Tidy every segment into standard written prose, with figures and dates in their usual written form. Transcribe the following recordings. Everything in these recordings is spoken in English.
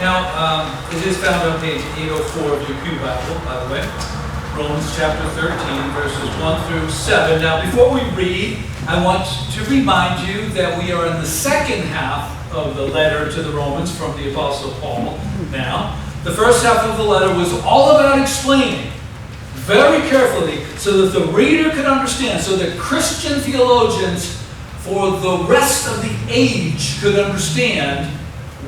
It is found on page 804 of your Pew Bible, by the way. Romans chapter 13, verses 1 through 7. Now, before we read, I want to remind you that we are in the second half of the letter to the Romans from the Apostle Paul. Now, the first half of the letter was all about explaining very carefully so that the reader could understand, so that Christian theologians for the rest of the age could understand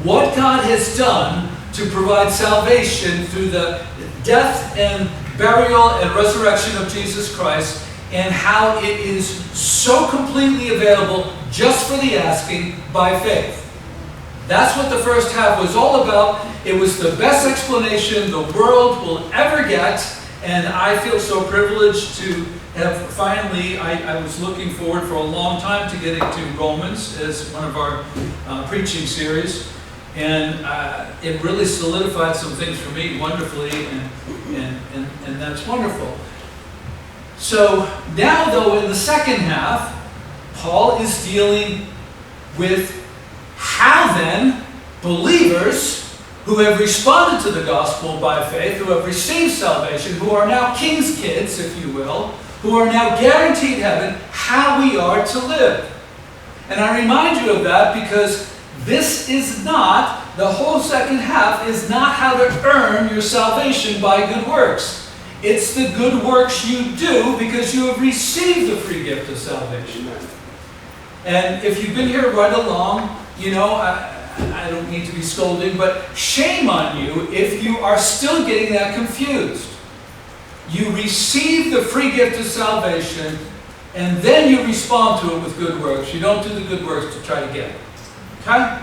what God has done to provide salvation through the death and burial and resurrection of Jesus Christ, and how it is so completely available just for the asking by faith. That's what the first half was all about. It was the best explanation the world will ever get, and I feel so privileged to have finally, I was looking forward for a long time to getting to Romans as one of our preaching series. And it really solidified some things for me wonderfully, and that's wonderful. So now, though, in the second half, Paul is dealing with how then believers who have responded to the gospel by faith, who have received salvation, who are now king's kids, if you will, who are now guaranteed heaven, how we are to live. And I remind you of that because this is not, the whole second half is not how to earn your salvation by good works. It's the good works you do because you have received the free gift of salvation. And if you've been here right along, you know, I don't mean to be scolding, but shame on you if you are still getting that confused. You receive the free gift of salvation, and then you respond to it with good works. You don't do the good works to try to get it. Okay?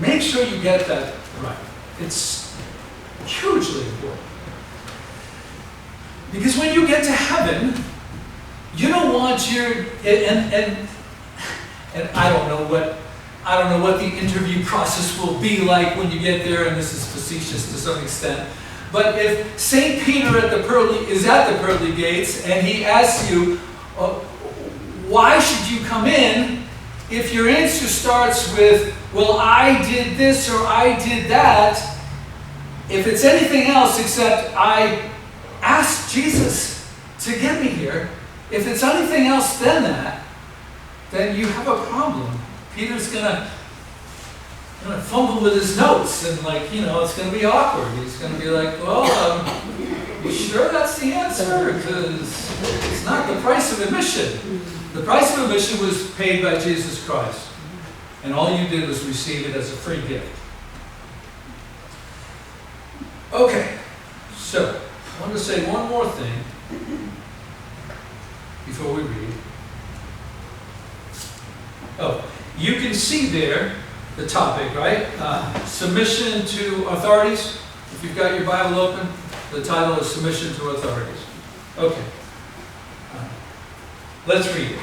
Make sure you get that right. It's hugely important. Because when you get to heaven, you don't want your and I don't know what the interview process will be like when you get there, and this is facetious to some extent. But if St. Peter is at the pearly gates and he asks you, why should you come in? If your answer starts with, well, I did this or I did that, if it's anything else except I asked Jesus to get me here, if it's anything else than that, then you have a problem. Peter's gonna fumble with his notes and it's gonna be awkward. He's gonna be like, well, you sure that's the answer? Because it's not the price of admission. The price of admission was paid by Jesus Christ. And all you did was receive it as a free gift. Okay, so I want to say one more thing before we read. Oh, you can see there the topic, right? Submission to authorities. If you've got your Bible open, the title is Submission to Authorities. Okay. Let's read it.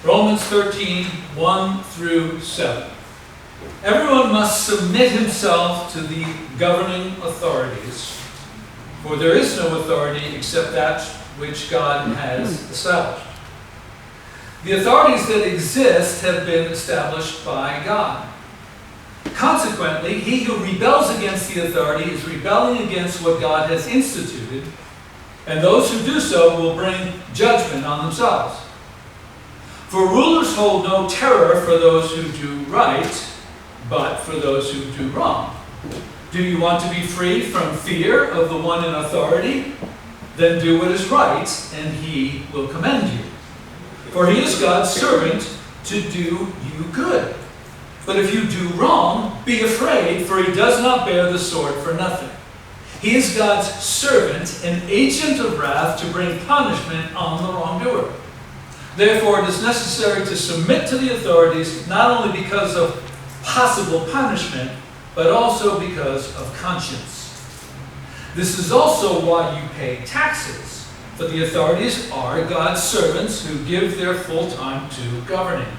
Romans 13, 1 through 7. Everyone must submit himself to the governing authorities, for there is no authority except that which God has established. The authorities that exist have been established by God. Consequently, he who rebels against the authority is rebelling against what God has instituted, and those who do so will bring judgment on themselves. For rulers hold no terror for those who do right, but for those who do wrong. Do you want to be free from fear of the one in authority? Then do what is right, and he will commend you. For he is God's servant to do you good. But if you do wrong, be afraid, for he does not bear the sword for nothing. He is God's servant, an agent of wrath to bring punishment on the wrongdoer. Therefore, it is necessary to submit to the authorities, not only because of possible punishment, but also because of conscience. This is also why you pay taxes, for the authorities are God's servants who give their full time to governing.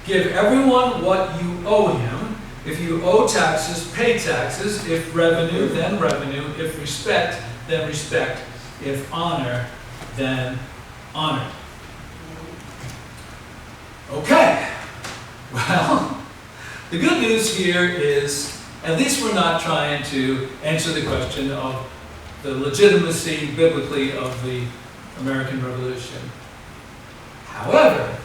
Give everyone what you owe him. If you owe taxes, pay taxes. If revenue, then revenue. If respect, then respect. If honor, then honor. Okay. Well, The good news here is, at least we're not trying to answer the question of the legitimacy biblically of the American Revolution. However,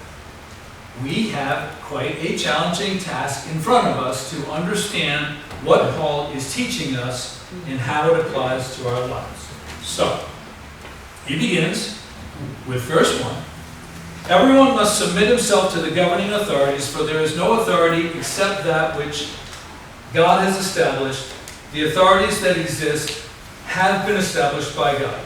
we have quite a challenging task in front of us to understand what Paul is teaching us and how it applies to our lives. So, he begins with verse 1. Everyone must submit himself to the governing authorities, for there is no authority except that which God has established. The authorities that exist have been established by God.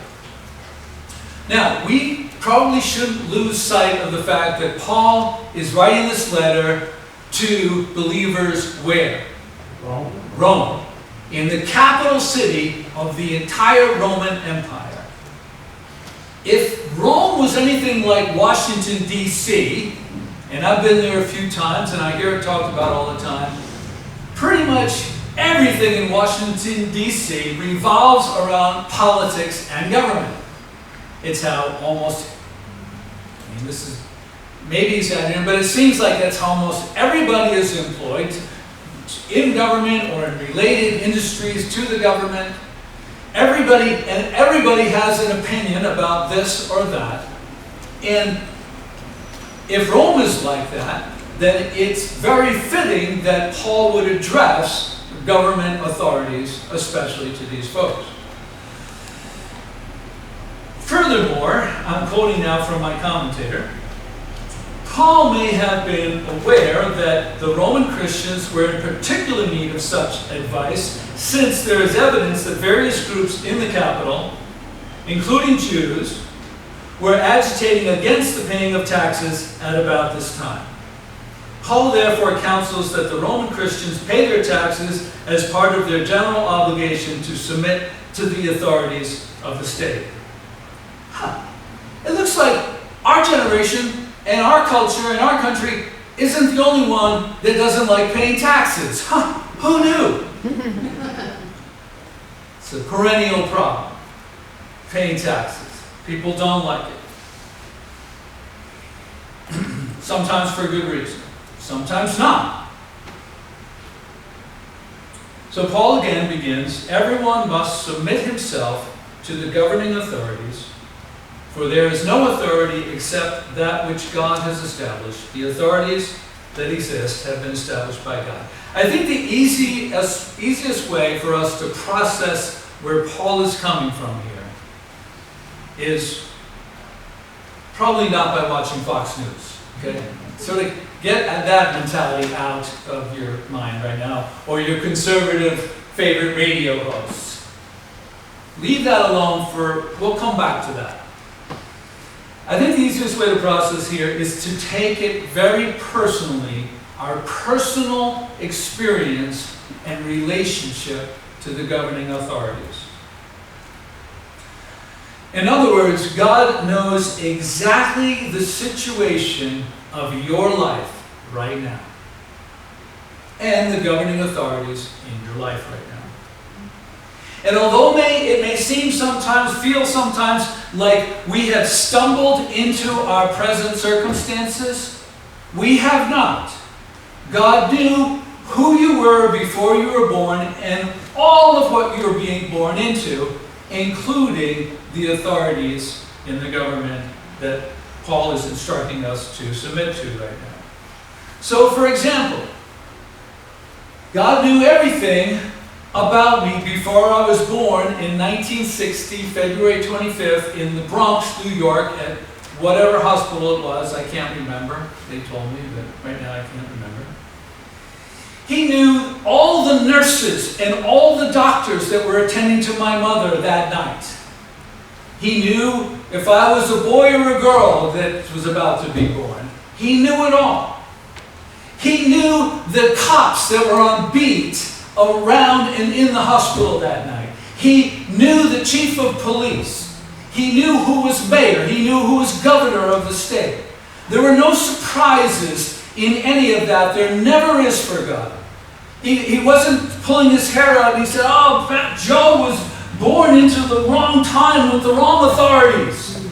Now, we probably shouldn't lose sight of the fact that Paul is writing this letter to believers where? Rome. In the capital city of the entire Roman Empire. If Rome was anything like Washington, D.C., and I've been there a few times and I hear it talked about all the time, pretty much everything in Washington, D.C. revolves around politics and government. It's how almost, this is maybe exaggerating, but it seems like that's how almost everybody is employed in government or in related industries to the government. Everybody has an opinion about this or that. And if Rome is like that, then it's very fitting that Paul would address government authorities, especially to these folks. Furthermore, I'm quoting now from my commentator, Paul may have been aware that the Roman Christians were in particular need of such advice, since there is evidence that various groups in the capital, including Jews, were agitating against the paying of taxes at about this time. Paul therefore counsels that the Roman Christians pay their taxes as part of their general obligation to submit to the authorities of the state. It looks like our generation and our culture and our country isn't the only one that doesn't like paying taxes. Who knew? It's a perennial problem, paying taxes. People don't like it. Sometimes for good reason, sometimes not. So Paul again begins, everyone must submit himself to the governing authorities, for there is no authority except that which God has established. The authorities that exist have been established by God. I think the easiest way for us to process where Paul is coming from here is probably not by watching Fox News. Okay? Sort of get that mentality out of your mind right now, or your conservative favorite radio hosts. Leave that alone we'll come back to that. I think the easiest way to process here is to take it very personally, our personal experience and relationship to the governing authorities. In other words, God knows exactly the situation of your life right now and the governing authorities in your life right now. And although it may feel sometimes like we have stumbled into our present circumstances, we have not. God knew who you were before you were born and all of what you were being born into, including the authorities in the government that Paul is instructing us to submit to right now. So, for example, God knew everything about me before I was born in 1960, February 25th, in the Bronx, New York, at whatever hospital it was. I can't remember. They told me, but right now I can't remember. He knew all the nurses and all the doctors that were attending to my mother that night. He knew if I was a boy or a girl that was about to be born. He knew it all. He knew the cops that were on beat around and in the hospital that night. He knew the chief of police. He knew who was mayor. He knew who was governor of the state. There were no surprises in any of that. There never is for God. He wasn't pulling his hair out and he said, oh, Fat Joe was born into the wrong time with the wrong authorities.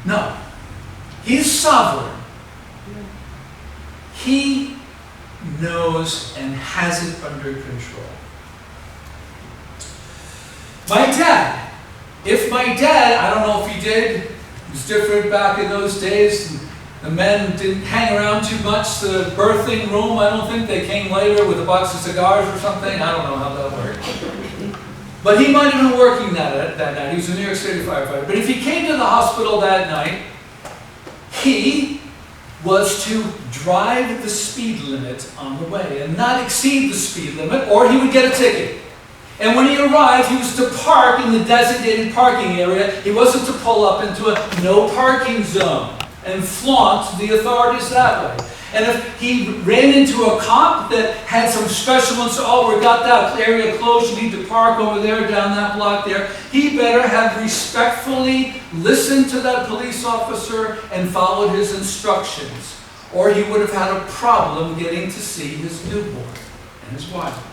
No. He's sovereign. He knows and has it under control. My dad, I don't know if he did, it was different back in those days. The men didn't hang around too much. The birthing room, I don't think, they came later with a box of cigars or something. I don't know how that worked. But he might have been working that night. He was a New York City firefighter. But if he came to the hospital that night, he was to drive the speed limit on the way and not exceed the speed limit, or he would get a ticket. And when he arrived, he was to park in the designated parking area. He wasn't to pull up into a no parking zone and flaunt the authorities that way. And if he ran into a cop that had some special ones, oh, we got that area closed, you need to park over there, down that block there, he better have respectfully listened to that police officer and followed his instructions, or he would have had a problem getting to see his newborn and his wife.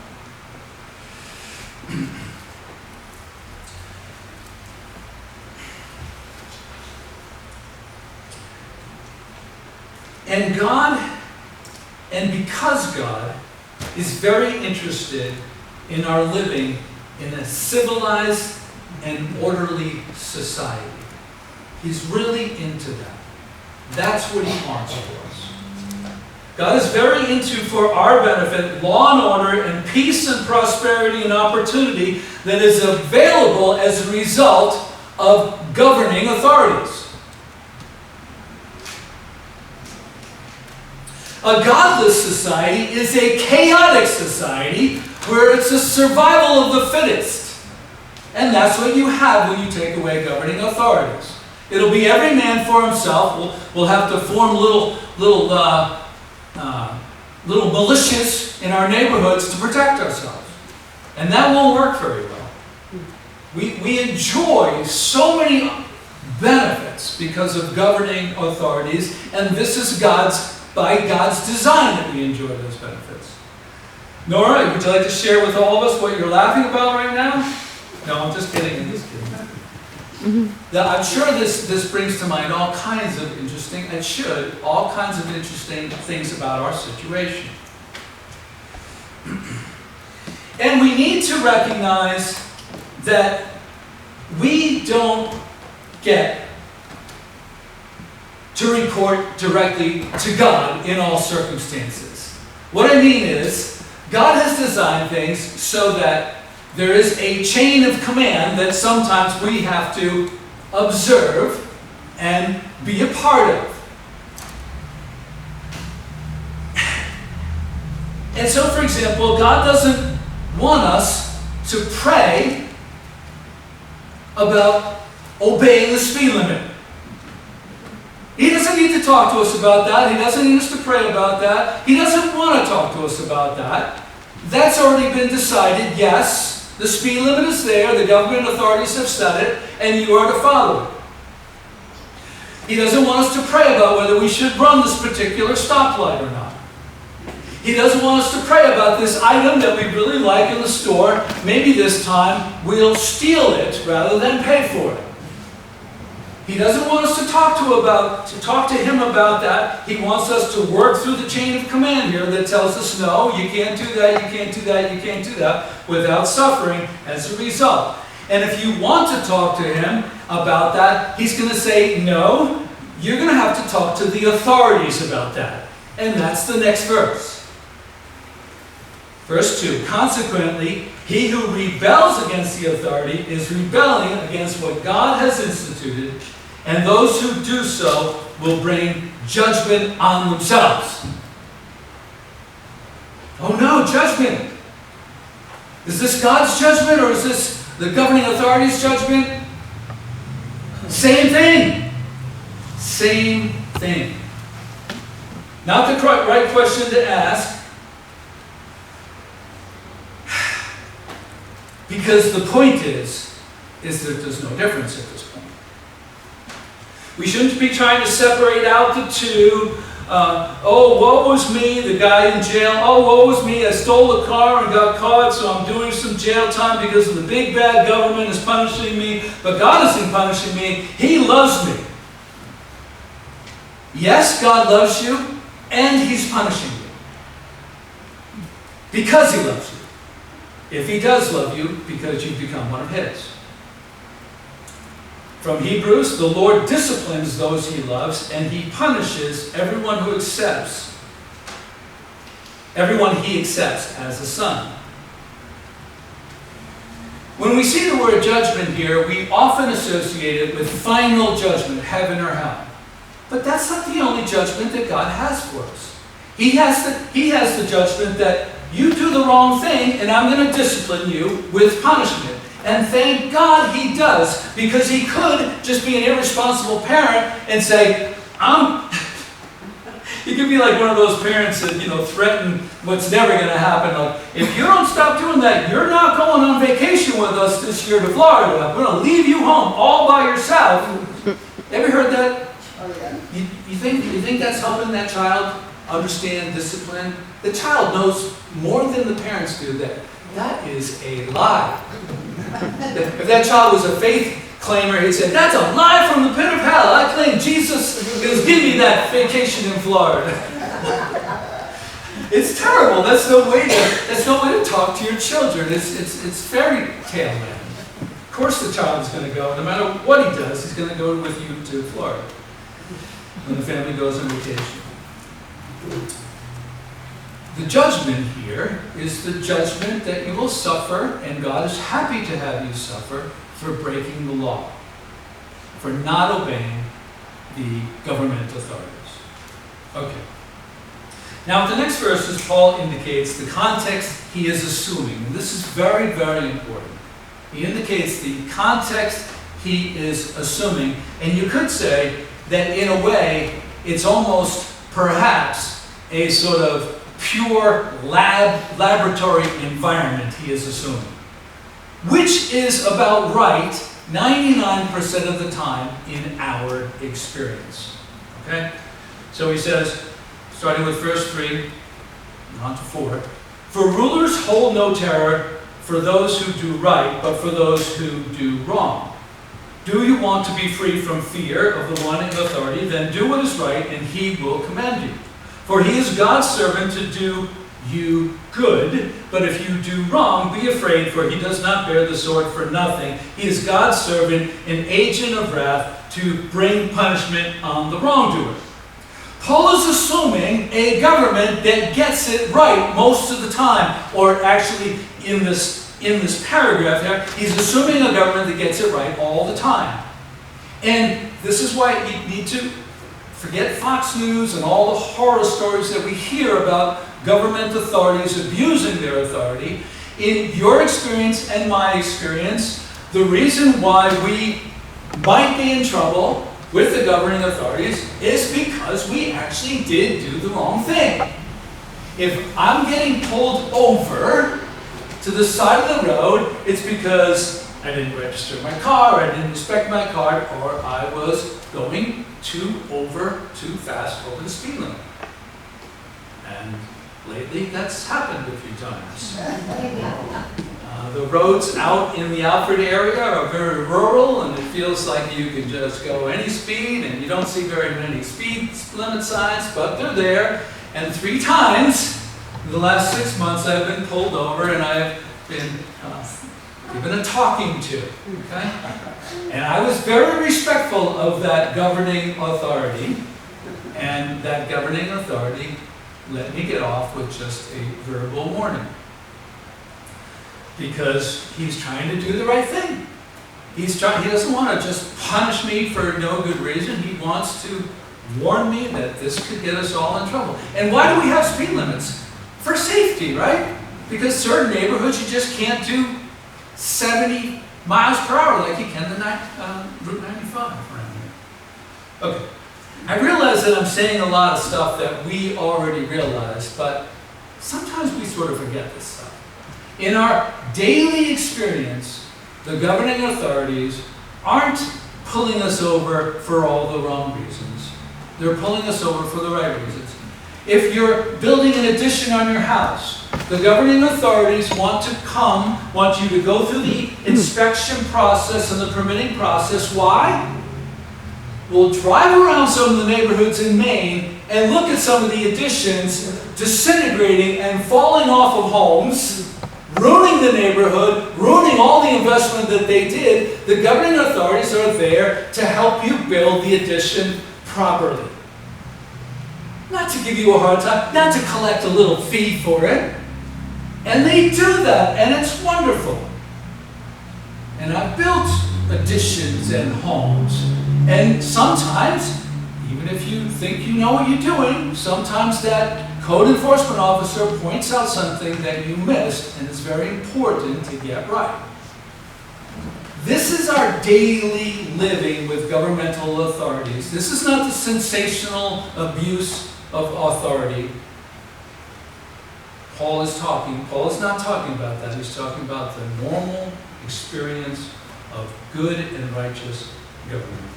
And because God is very interested in our living in a civilized and orderly society, He's really into that. That's what He wants for us. God is very into, for our benefit, law and order and peace and prosperity and opportunity that is available as a result of governing authorities. A godless society is a chaotic society where it's a survival of the fittest. And that's what you have when you take away governing authorities. It'll be every man for himself. We'll have to form little militias in our neighborhoods to protect ourselves. And that won't work very well. We enjoy so many benefits because of governing authorities, and this is by God's design that we enjoy those benefits. Nora, would you like to share with all of us what you're laughing about right now? No, I'm just kidding. I'm just kidding. Now, I'm sure this brings to mind all kinds of interesting things about our situation. And we need to recognize that we don't get to report directly to God in all circumstances. What I mean is, God has designed things so that there is a chain of command that sometimes we have to observe and be a part of. And so, for example, God doesn't want us to pray about obeying the speed limit. He doesn't need to talk to us about that. He doesn't need us to pray about that. He doesn't want to talk to us about that. That's already been decided. Yes, the speed limit is there. The government authorities have set it, and you are to follow it. He doesn't want us to pray about whether we should run this particular stoplight or not. He doesn't want us to pray about this item that we really like in the store. Maybe this time we'll steal it rather than pay for it. He doesn't want us to talk to him about that. He wants us to work through the chain of command here that tells us, no, you can't do that, you can't do that, you can't do that, without suffering as a result. And if you want to talk to him about that, he's going to say, no, you're going to have to talk to the authorities about that. And that's the next verse. Verse 2, consequently, he who rebels against the authority is rebelling against what God has instituted, and those who do so will bring judgment on themselves. Oh no, judgment! Is this God's judgment or is this the governing authority's judgment? Same thing. Same thing. Not the right question to ask, because the point is that there's no difference at this point. We shouldn't be trying to separate out the two. Oh, woe was me, the guy in jail. Oh, woe was me, I stole a car and got caught, so I'm doing some jail time because the big bad government is punishing me. But God isn't punishing me. He loves me. Yes, God loves you, and He's punishing you. because he loves you. If he does love you, because you've become one of his. From Hebrews, the Lord disciplines those he loves, and he punishes everyone he accepts as a son. When we see the word judgment here, we often associate it with final judgment, heaven or hell. But that's not the only judgment that God has for us. He has the judgment that you do the wrong thing, and I'm going to discipline you with punishment. And thank God he does, because he could just be an irresponsible parent and say, he could be like one of those parents that, threaten what's never going to happen. Like, if you don't stop doing that, you're not going on vacation with us this year to Florida. I'm going to leave you home all by yourself. Ever heard that? Oh, yeah. You think that's helping that child understand discipline? The child knows more than the parents do that is a lie. If that child was a faith claimer, he'd say, that's a lie from the pit of hell. I claim Jesus is giving me that vacation in Florida. It's terrible. That's no way to talk to your children. It's fairy tale land. Of course the child is going to go. No matter what he does, he's going to go with you to Florida when the family goes on vacation. The judgment here is the judgment that you will suffer, and God is happy to have you suffer for breaking the law, for not obeying the government authorities. Okay. Now, the next verses, Paul indicates the context he is assuming. And this is very, very important. He indicates the context he is assuming. And you could say that in a way, it's almost perhaps a sort of pure laboratory environment he is assuming, which is about right 99% of the time in our experience. Okay? So he says, starting with verse 3, on to 4, for rulers hold no terror for those who do right, but for those who do wrong. Do you want to be free from fear of the one in authority? Then do what is right, and he will commend you. For he is God's servant to do you good, but if you do wrong, be afraid, for he does not bear the sword for nothing. He is God's servant, an agent of wrath, to bring punishment on the wrongdoer. Paul is assuming a government that gets it right most of the time, or actually in this paragraph here, he's assuming a government that gets it right all the time. And this is why you need to forget Fox News and all the horror stories that we hear about government authorities abusing their authority. In your experience and my experience, the reason why we might be in trouble with the governing authorities is because we actually did do the wrong thing. If I'm getting pulled over to the side of the road, it's because I didn't register my car, I didn't inspect my car, or I was going too fast over the speed limit. And lately that's happened a few times. The roads out in the Alfred area are very rural, and it feels like you can just go any speed, and you don't see very many speed limit signs, but they're there. And 3 times in the last 6 months I've been pulled over, and I've been given a talking to. Okay? And I was very respectful of that governing authority, and that governing authority let me get off with just a verbal warning. Because he's trying to do the right thing. He doesn't want to just punish me for no good reason. He wants to warn me that this could get us all in trouble. And why do we have speed limits? For safety, right? Because certain neighborhoods you just can't do 70 miles per hour like you can Route 95 around here. Okay. I realize that I'm saying a lot of stuff that we already realized, but sometimes we sort of forget this stuff. In our daily experience, the governing authorities aren't pulling us over for all the wrong reasons. They're pulling us over for the right reasons. If you're building an addition on your house, the governing authorities want you to go through the inspection process and the permitting process. Why? We'll drive around some of the neighborhoods in Maine, and look at some of the additions disintegrating and falling off of homes, ruining the neighborhood, ruining all the investment that they did, the governing authorities are there to help you build the addition properly. Not to give you a hard time, not to collect a little fee for it. And they do that, and it's wonderful. And I've built additions and homes, and sometimes, even if you think you know what you're doing, sometimes that code enforcement officer points out something that you missed, and it's very important to get right. This is our daily living with governmental authorities. This is not the sensational abuse of authority. Paul is not talking about that. He's talking about the normal experience of good and righteous government.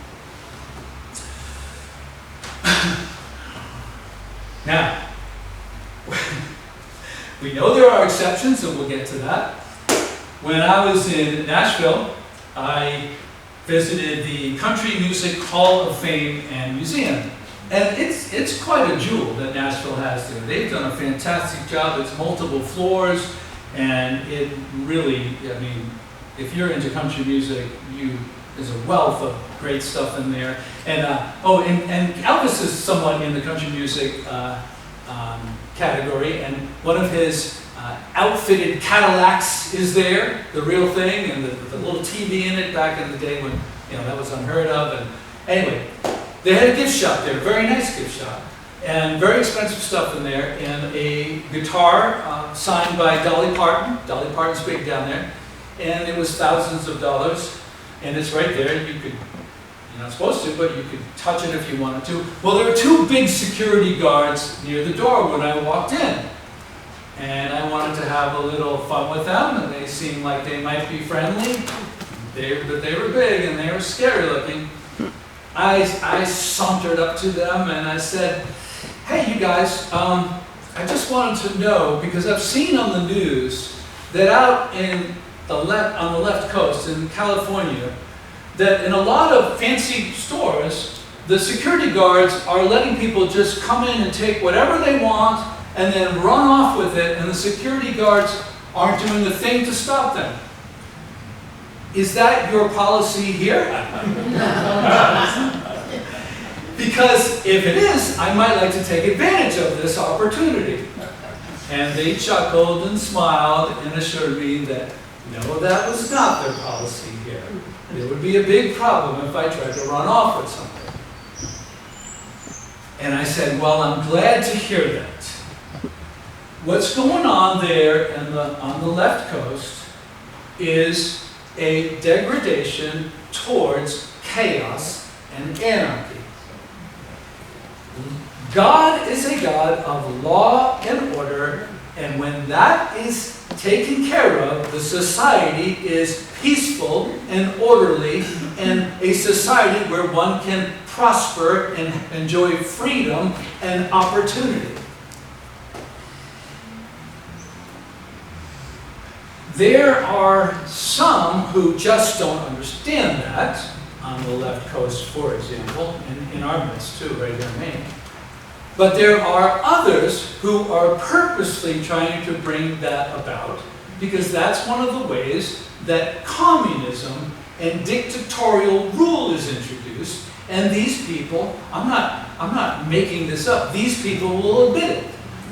Now, we know there are exceptions, and we'll get to that. When I was in Nashville, I visited the Country Music Hall of Fame and Museum. And it's quite a jewel that Nashville has there. They've done a fantastic job. It's multiple floors, and it really, I mean, if you're into country music, there's a wealth of great stuff in there. And and Elvis is somewhat in the country music category, and one of his outfitted Cadillacs is there, the real thing, and the little TV in it back in the day when that was unheard of. And anyway, they had a gift shop there, a very nice gift shop, and very expensive stuff in there, and a guitar signed by Dolly Parton. Dolly Parton's big down there, and it was thousands of dollars, and it's right there. You could, you're not supposed to, but you could touch it if you wanted to. Well, there were two big security guards near the door when I walked in, and I wanted to have a little fun with them, and they seemed like they might be friendly, but they were big and they were scary looking. I sauntered up to them and I said, "Hey, you guys, I just wanted to know, because I've seen on the news that out on the left coast in California, that in a lot of fancy stores, the security guards are letting people just come in and take whatever they want and then run off with it, and the security guards aren't doing a thing to stop them. Is that your policy here?" Because if it is, I might like to take advantage of this opportunity. And they chuckled and smiled and assured me that no, that was not their policy here. There would be a big problem if I tried to run off with something. And I said, "Well, I'm glad to hear that. What's going on there on the left coast is a degradation towards chaos and anarchy. God is a God of law and order, and when that is taken care of, the society is peaceful and orderly, and a society where one can prosper and enjoy freedom and opportunity." There are some who just don't understand that, on the left coast, for example, and in our midst too, right here in Maine. But there are others who are purposely trying to bring that about, because that's one of the ways that communism and dictatorial rule is introduced. And these people, I'm not making this up, these people will admit it.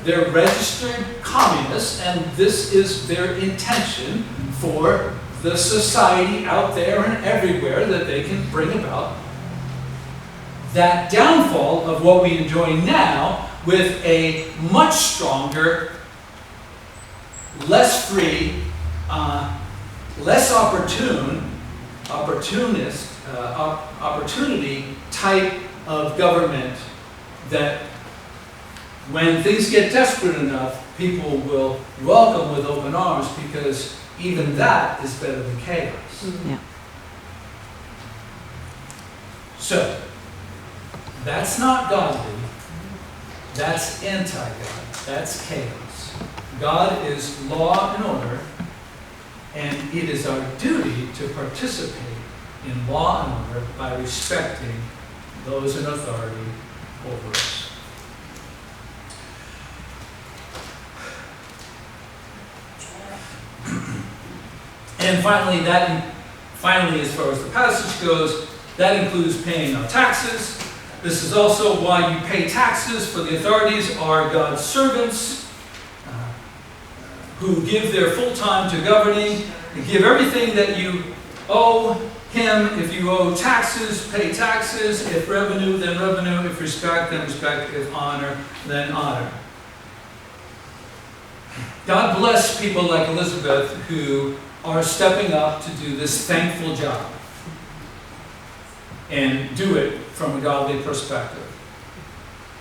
They're registered communists, and this is their intention for the society out there and everywhere that they can bring about that downfall of what we enjoy now with a much stronger, less free, less opportunity type of government that when things get desperate enough, people will welcome with open arms, because even that is better than chaos. Yeah. So, that's not godly. That's anti-God. That's chaos. God is law and order, and it is our duty to participate in law and order by respecting those in authority over us. And finally, as far as the passage goes, that includes paying our taxes. This is also why you pay taxes, for the authorities are God's servants who give their full time to governing. They give everything that you owe him. If you owe taxes, pay taxes. If revenue, then revenue. If respect, then respect. If honor, then honor. God bless people like Elizabeth who are stepping up to do this thankful job and do it from a godly perspective.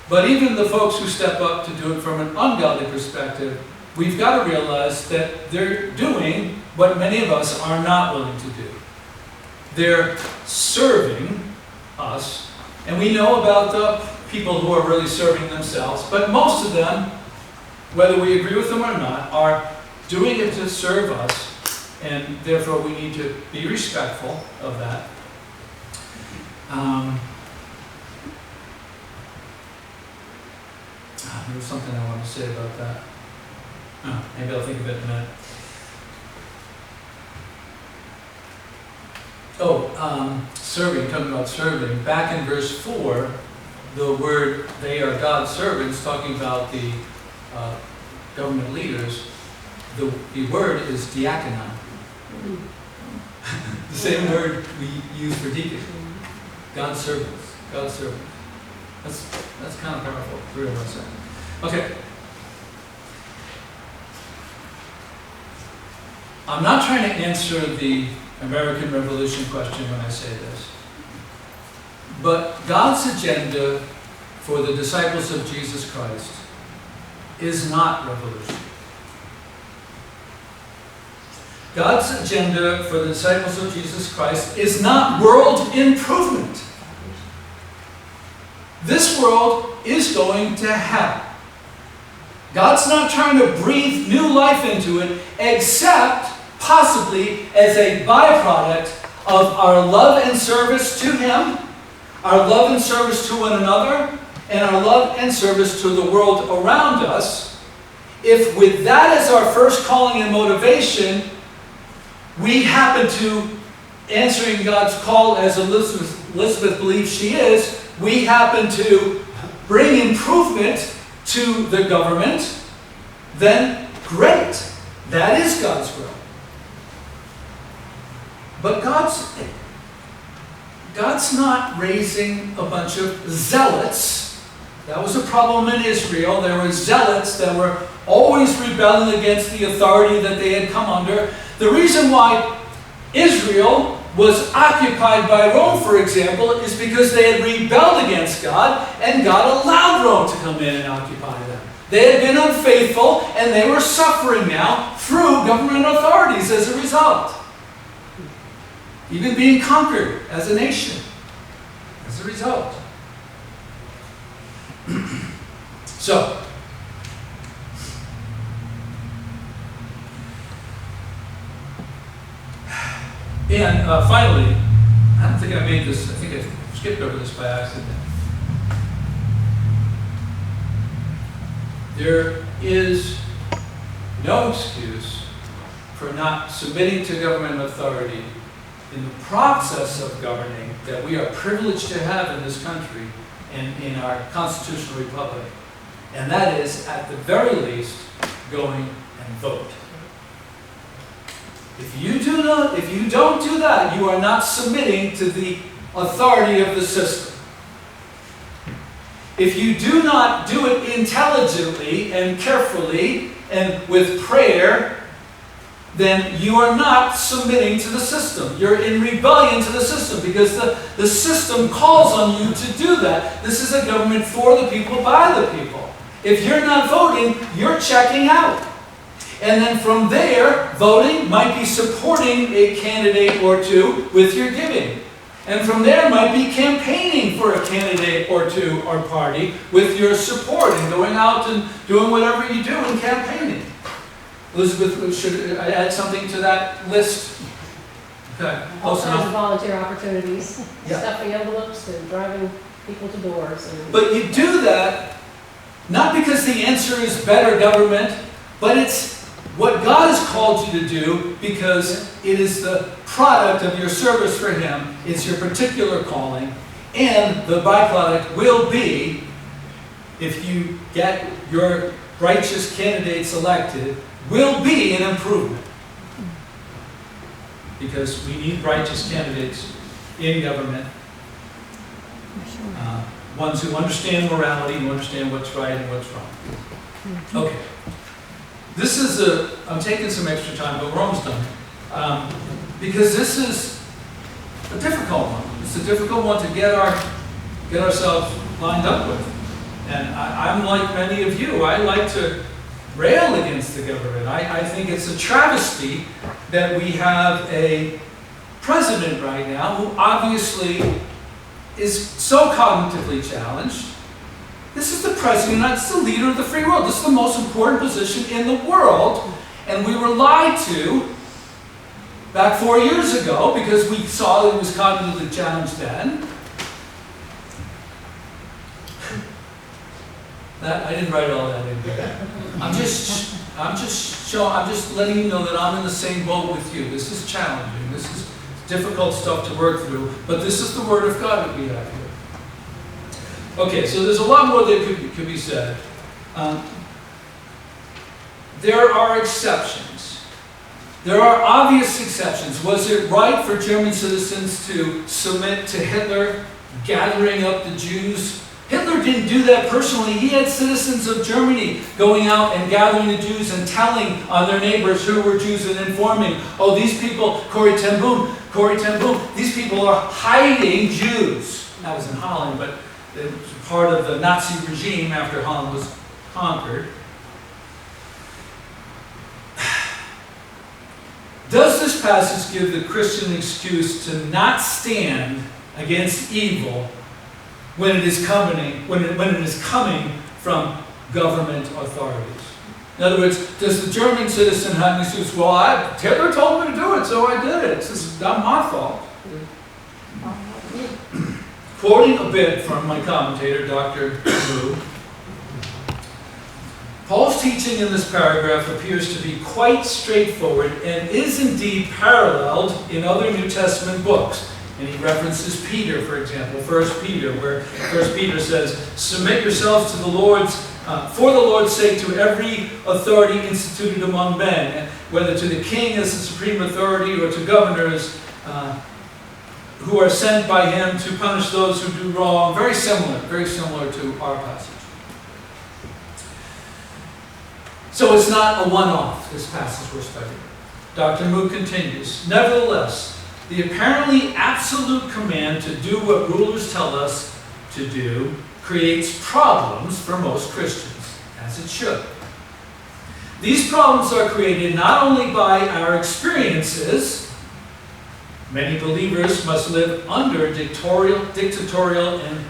But even the folks who step up to do it from an ungodly perspective, we've got to realize that they're doing what many of us are not willing to do. They're serving us, and we know about the people who are really serving themselves, but most of them, whether we agree with them or not, are doing it to serve us, and therefore we need to be respectful of that. There was something I wanted to say about that. Maybe I'll think of it in a minute. Serving, talking about serving. Back in verse 4, the word, they are God's servants, talking about the government leaders, the word is diakonon. The same word we use for deacon. God's servants. God's servants. That's kind of powerful to realize that. Okay. I'm not trying to answer the American Revolution question when I say this. But God's agenda for the disciples of Jesus Christ is not revolution. God's agenda for the disciples of Jesus Christ is not world improvement. This world is going to hell. God's not trying to breathe new life into it, except possibly as a byproduct of our love and service to Him, our love and service to one another, and our love and service to the world around us. If with that as our first calling and motivation, we happen to, answering God's call as Elizabeth believes she is, we happen to bring improvement to the government, then great. That is God's will. But God's not raising a bunch of zealots. That was a problem in Israel. There were zealots that were always rebelling against the authority that they had come under. The reason why Israel was occupied by Rome, for example, is because they had rebelled against God, and God allowed Rome to come in and occupy them. They had been unfaithful, and they were suffering now through government authorities as a result. Even being conquered as a nation as a result. So, and finally, I don't think I made this, I think I skipped over this by accident. There is no excuse for not submitting to government authority in the process of governing that we are privileged to have in this country and in our constitutional republic. And that is, at the very least, going and vote. If you don't do that, you are not submitting to the authority of the system. If you do not do it intelligently and carefully and with prayer, then you are not submitting to the system. You're in rebellion to the system because the system calls on you to do that. This is a government for the people, by the people. If you're not voting, you're checking out. And then from there, voting might be supporting a candidate or two with your giving. And from there might be campaigning for a candidate or two or party with your support and going out and doing whatever you do in campaigning. Elizabeth, should I add something to that list? Okay. All kinds of volunteer opportunities, Yeah. stuffing envelopes and driving people to doors. But you do that not because the answer is better government, but it's what God has called you to do because it is the product of your service for Him. It's your particular calling. And the byproduct will be, if you get your righteous candidates elected, will be an improvement. Because we need righteous candidates in government. Ones who understand morality, who understand what's right and what's wrong. Okay. This is I'm taking some extra time, but we're almost done. Because this is a difficult one. It's a difficult one to get ourselves lined up with. And I'm like many of you. I like to rail against the government. I think it's a travesty that we have a president right now who obviously is so cognitively challenged. This is the president, that's the leader of the free world. This is the most important position in the world. And we were lied to back 4 years ago because we saw that he was cognitively challenged then. That, I didn't write all that in there. I'm just letting you know that I'm in the same boat with you. This is challenging. This is difficult stuff to work through, but this is the Word of God that we have here. Okay, so there's a lot more that could be said. There are exceptions. There are obvious exceptions. Was it right for German citizens to submit to Hitler gathering up the Jews? Hitler didn't do that personally. He had citizens of Germany going out and gathering the Jews and telling on their neighbors who were Jews and informing, oh, these people, Corrie ten Boom, these people are hiding Jews. That was in Holland, but it was part of the Nazi regime after Holland was conquered. Does this passage give the Christian excuse to not stand against evil when it is coming from government authorities? In other words, does the German citizen have an excuse? Well, Hitler told me to do it, so I did it. It's not my fault. Quoting a bit from my commentator, Dr. Wu, Paul's teaching in this paragraph appears to be quite straightforward and is indeed paralleled in other New Testament books. And he references Peter, for example, 1 Peter, where 1 Peter says, submit yourselves to the Lord's, for the Lord's sake, to every authority instituted among men, whether to the king as the supreme authority or to governors who are sent by him to punish those who do wrong. Very similar to our passage. So it's not a one-off, this passage we're studying. Dr. Mook continues, nevertheless, the apparently absolute command to do what rulers tell us to do creates problems for most Christians, as it should. These problems are created not only by our experiences. Many believers must live under dictatorial and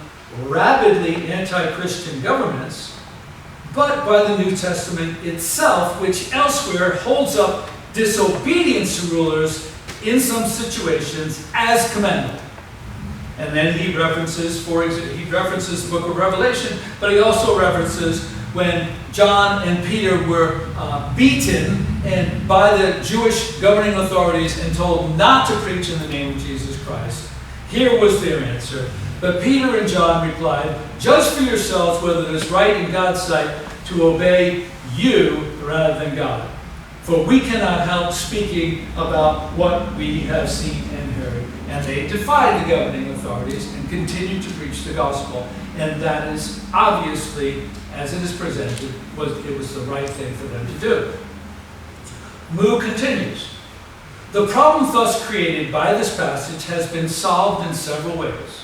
rabidly anti-Christian governments, but by the New Testament itself, which elsewhere holds up disobedience to rulers in some situations as commendable. And then he references the book of Revelation, but he also references when John and Peter were beaten and by the Jewish governing authorities and told not to preach in the name of Jesus Christ. Here was their answer. But Peter and John replied, judge for yourselves whether it is right in God's sight to obey you rather than God. For we cannot help speaking about what we have seen and heard. And they defied the governing authorities and continued to preach the gospel. And that is obviously, as it is presented, it was the right thing for them to do. Moo continues. The problem thus created by this passage has been solved in several ways.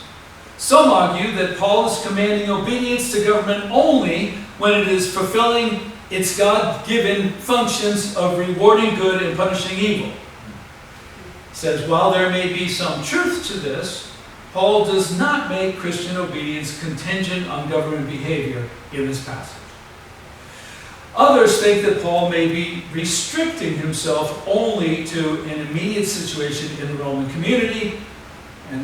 Some argue that Paul is commanding obedience to government only when it is fulfilling its God-given functions of rewarding good and punishing evil. He says, while there may be some truth to this, Paul does not make Christian obedience contingent on government behavior in this passage. Others think that Paul may be restricting himself only to an immediate situation in the Roman community.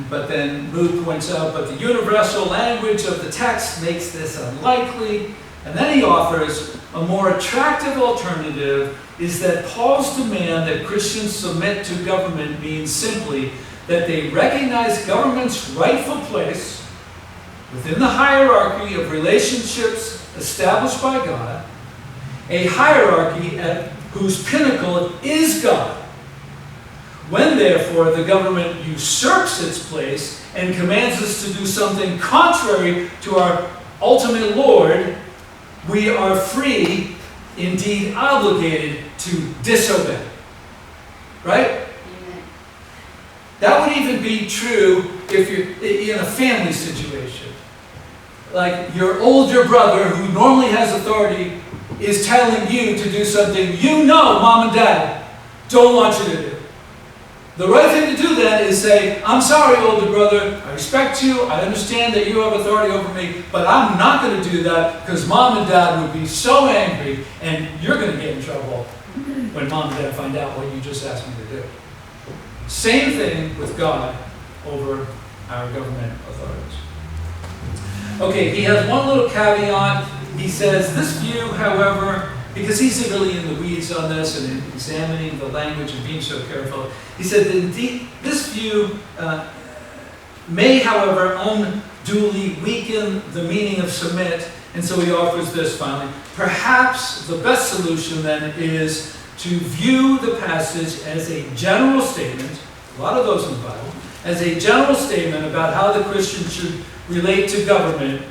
But then Mood points out, but the universal language of the text makes this unlikely. And then he offers a more attractive alternative, is that Paul's demand that Christians submit to government means simply that they recognize government's rightful place within the hierarchy of relationships established by God, a hierarchy at whose pinnacle is God. When, therefore, the government usurps its place and commands us to do something contrary to our ultimate Lord, we are free, indeed obligated, to disobey. Right? Amen. That would even be true if you're in a family situation. Like your older brother, who normally has authority, is telling you to do something you know Mom and Dad don't want you to do. The right thing to do then is say, I'm sorry, older brother, I respect you, I understand that you have authority over me, but I'm not going to do that because Mom and Dad would be so angry and you're going to get in trouble when Mom and Dad find out what you just asked me to do. Same thing with God over our government authorities. Okay, he has one little caveat. He says, this view, however, because he's really in the weeds on this and examining the language and being so careful, he said that indeed this view may, however, unduly weaken the meaning of submit, and so he offers this finally. Perhaps the best solution then is to view the passage as a general statement, a lot of those in the Bible, as a general statement about how the Christian should relate to government,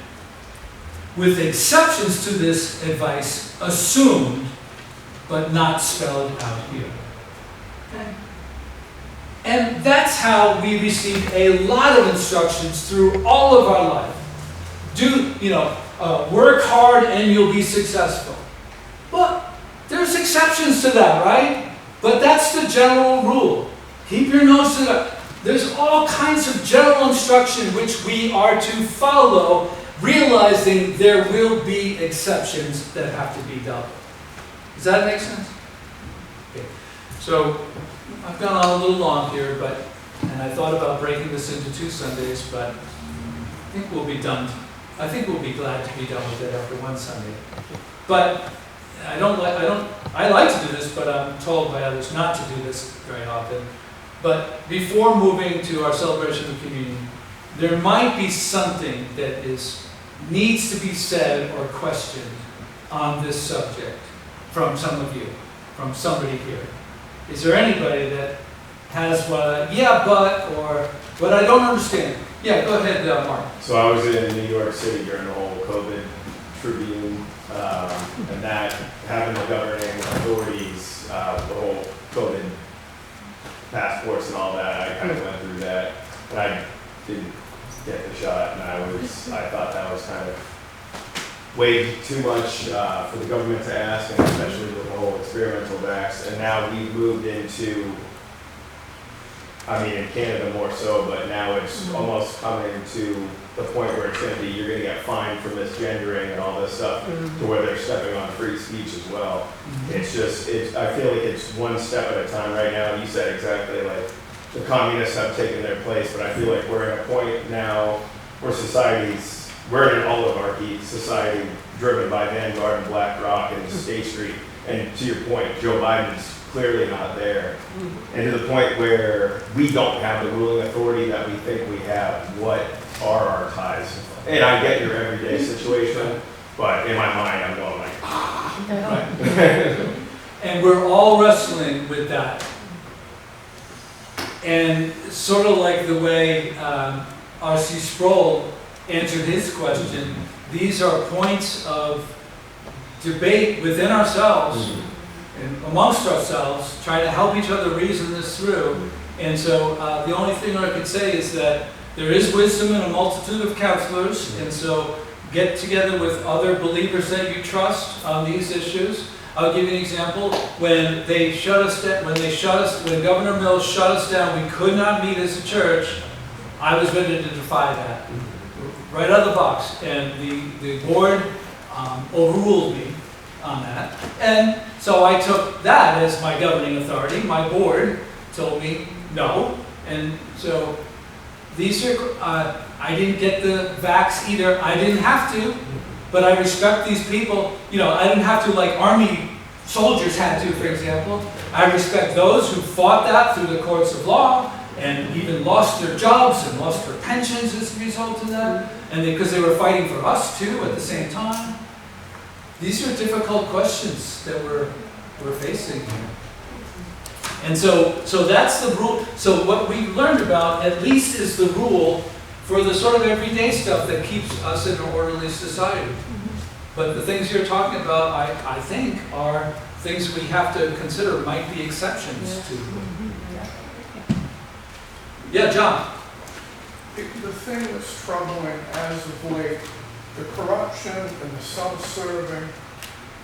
with exceptions to this advice assumed, but not spelled out here. Okay. And that's how we receive a lot of instructions through all of our life. Work hard and you'll be successful. But there's exceptions to that, right? But that's the general rule. Keep your nose to the... There's all kinds of general instruction which we are to follow, realizing there will be exceptions that have to be dealt with. Does that make sense? Okay. So I've gone on a little long here, and I thought about breaking this into 2 Sundays, but I think we'll be done. I think we'll be glad to be done with it after 1 Sunday. But I like to do this, but I'm told by others not to do this very often. But before moving to our celebration of communion, there might be something that needs to be said or questioned on this subject from some of you, from somebody here. Is there anybody that has but I don't understand? Yeah, go ahead, Mark. So I was in New York City during the whole COVID tribune, and that having the governing authorities, the whole COVID passports and all that, I kind of went through that, and I didn't get the shot, and I thought that was kind of way too much for the government to ask, and especially with the whole experimental vax. And now we've moved into, in Canada more so, but now it's almost coming to the point where it's going to be, you're going to get fined for misgendering and all this stuff, to where they're stepping on free speech as well. It's just, I feel like it's one step at a time right now. You said exactly, like, the communists have taken their place, but I feel like we're at a point now where we're in an oligarchy society driven by Vanguard and BlackRock and State Street. And to your point, Joe Biden's clearly not there. And to the point where we don't have the ruling authority that we think we have. What are our ties? And I get your everyday situation, but in my mind I'm going like, Right. And we're all wrestling with that. And sort of like the way R.C. Sproul answered his question, these are points of debate within ourselves and amongst ourselves, trying to help each other reason this through. And so the only thing I could say is that there is wisdom in a multitude of counselors, and so get together with other believers that you trust on these issues. I'll give you an example. When Governor Mills shut us down, we could not meet as a church. I was ready to defy that, right out of the box. And the board overruled me on that. And so I took that as my governing authority. My board told me no. And so these are, I didn't get the vax either. I didn't have to, but I respect these people. You know, I didn't have to, like Army soldiers had to, for example. I respect those who fought that through the courts of law and even lost their jobs and lost their pensions as a result of that, and because they were fighting for us too at the same time. These are difficult questions that we're facing here. And so that's the rule. So what we learned about, at least, is the rule for the sort of everyday stuff that keeps us in an orderly society. But the things you're talking about, I think, are things we have to consider might be exceptions to. Yeah, John? The thing that's troubling as of late, the corruption and the self-serving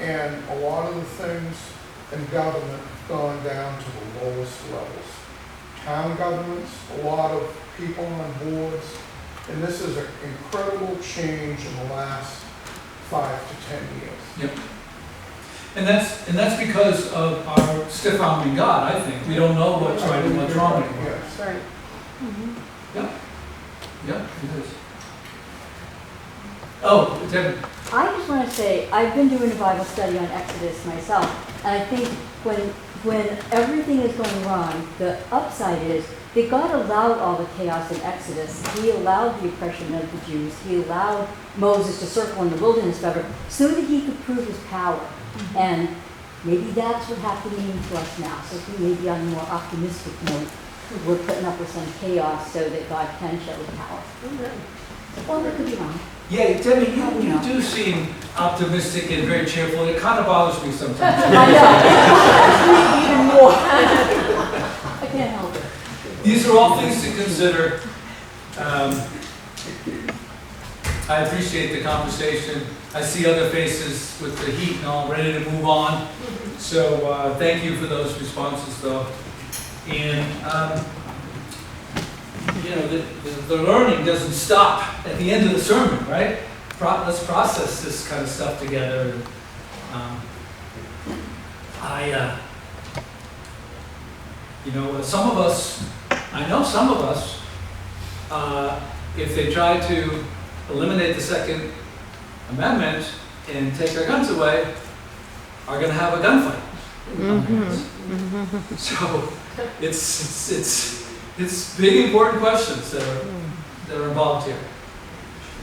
and a lot of the things in government have gone down to the lowest levels. Town governments, a lot of people on boards, and this is an incredible change in the last 5 to 10 years. Yep. And that's because of our stiff-arming God, I think. We don't know what's right and what's wrong anymore. Yes. Right. Yeah, it is. Oh, Debbie. I just want to say, I've been doing a Bible study on Exodus myself, and I think when everything is going wrong, the upside is that God allowed all the chaos in Exodus. He allowed the oppression of the Jews. He allowed Moses to circle in the wilderness forever so that he could prove his power. And maybe that's what's happening to us now. So I think maybe on a more optimistic note, we're putting up with some chaos so that God can show his power. Well, that could be wrong. Yeah, Debbie, you do seem optimistic and very cheerful. It kind of bothers me sometimes. I know. Even more. I can't help it. These are all things to consider. I appreciate the conversation. I see other faces with the heat and all ready to move on. So thank you for those responses, though. And you know, the learning doesn't stop at the end of the sermon, right? Let's process this kind of stuff together. You know, some of us, I know some of us, if they try to eliminate the Second Amendment and take our guns away, are going to have a gunfight. So it's big, important questions that are involved here.